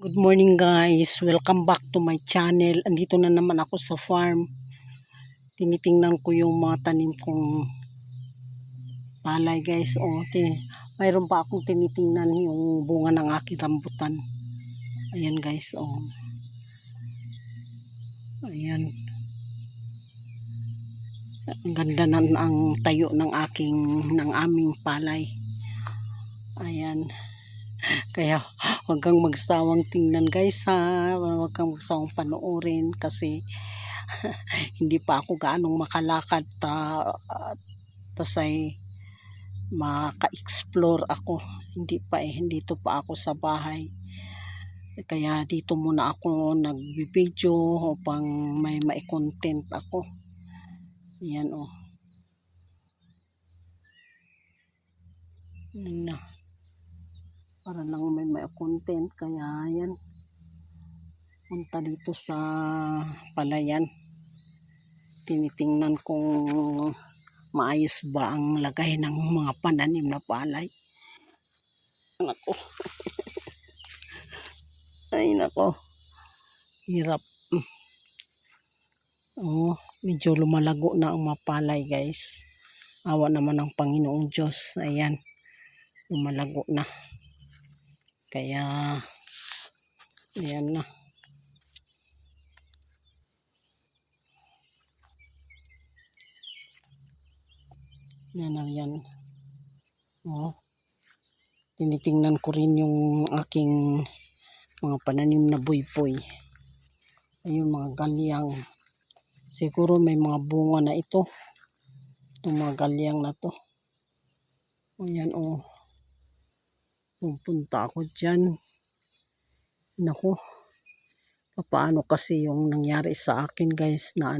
Good morning guys, welcome back to my channel. Andito na naman ako sa farm. Tinitingnan ko yung mga tanim kong palay guys. Mayroon pa akong tinitingnan yung bunga ng aking rambutan. Ayan guys, ayan. Ang ganda na ang tayo ng aming palay. Ayan. Kaya huwag kang magsawang tingnan guys ha. Huwag kang magsawang panoorin kasi hindi pa ako gaanong makalakad tas ay maka-explore ako. Dito pa ako sa bahay. Kaya dito muna ako nag-video upang may ma-content ako. Ayan na. Para lang may ma-content. Kaya yan. Punta dito sa palayan. Tinitingnan kung maayos ba ang lagay ng mga pananim na palay. Nako. Ay nako. Hirap. Medyo lumalago na ang mga palay guys. Awa naman ng Panginoong Diyos. Ayan. Lumalago na. Kaya ayan na. Yan. Tinitingnan ko rin yung aking mga pananim na buypoy. Ayun, mga galyang. Siguro may mga bunga na ito. Itong mga galyang na to. Ayan pupunta ako dyan. Naku. Paano kasi yung nangyari sa akin guys na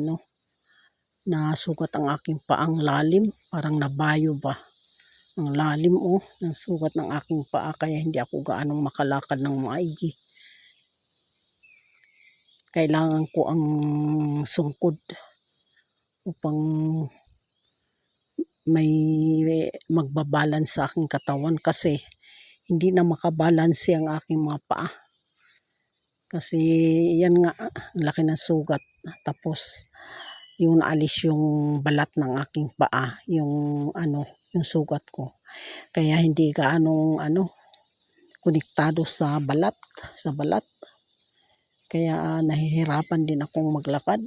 nasugat ang aking paang lalim. Parang nabayo ba. Ang lalim ng sugat ng aking paa. Kaya hindi ako gaanong makalakad ng maigi. Kailangan ko ang sungkod upang may magbabalance sa aking katawan kasi hindi na makabalanse ang aking mga paa. Kasi yan nga, laki ng sugat. Tapos yung naalis yung balat ng aking paa, yung sugat ko. Kaya hindi gaanong konektado sa balat. Kaya nahihirapan din akong maglakad.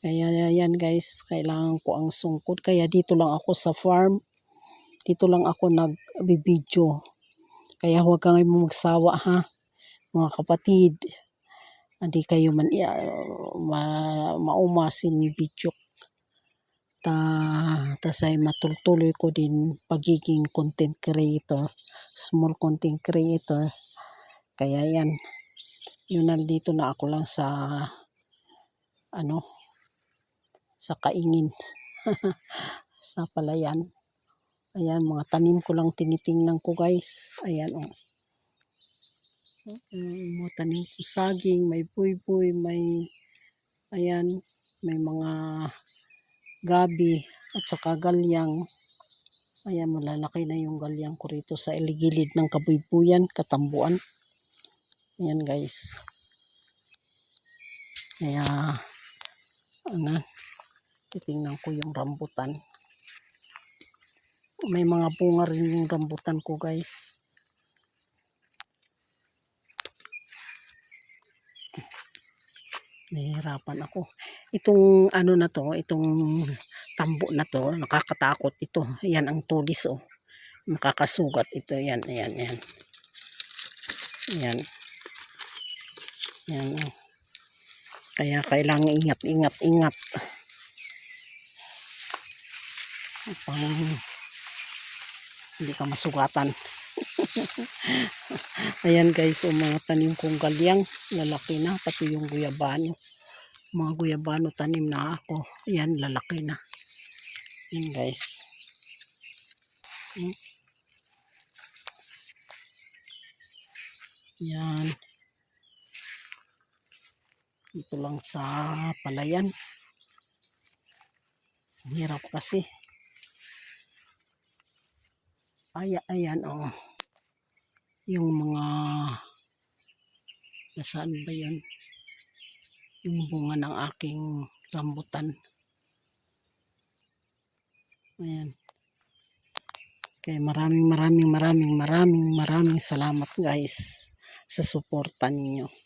Kaya yan guys, kailangan ko ang sungkod. Kaya dito lang ako sa farm. Dito lang ako nag-video. Kaya huwag kang magsawa ha, mga kapatid. Hindi kayo maumasin yung video. Tas ay matultuloy ko din pagiging content creator. Small content creator. Kaya yan. Yun, nandito na ako lang sa sa kaingin sa palayan. Ayan, mga tanim ko lang tinitingnan ko guys. Ayan mga tanim ko saging, may buyboy, may mga gabi at saka galyang. Ayan, malalaki na yung galyang ko rito sa gilid ng kabuybuyan, katambuan. Ayan guys. Kaya titingnan ko yung rambutan. May mga bunga rin yung rambutan ko guys. Nahihirapan ako. Itong itong tambo na to, nakakatakot ito. Yan ang tulis Makakasugat ito. Yan. Yan. Kaya kailangan ingat. Upang hindi ka masugatan. Ayan guys, mga tanim kong galyang, lalaki na, pati yung guyabano. Mga guyabano tanim na ako. Ayan, lalaki na. Ayan guys. Yan. Ito lang sa palayan. Hirap kasi. Ayan yung mga Nasaan ba yun? Yung bunga ng aking rambutan. Ayan. Kaya maraming salamat guys sa suporta ninyo.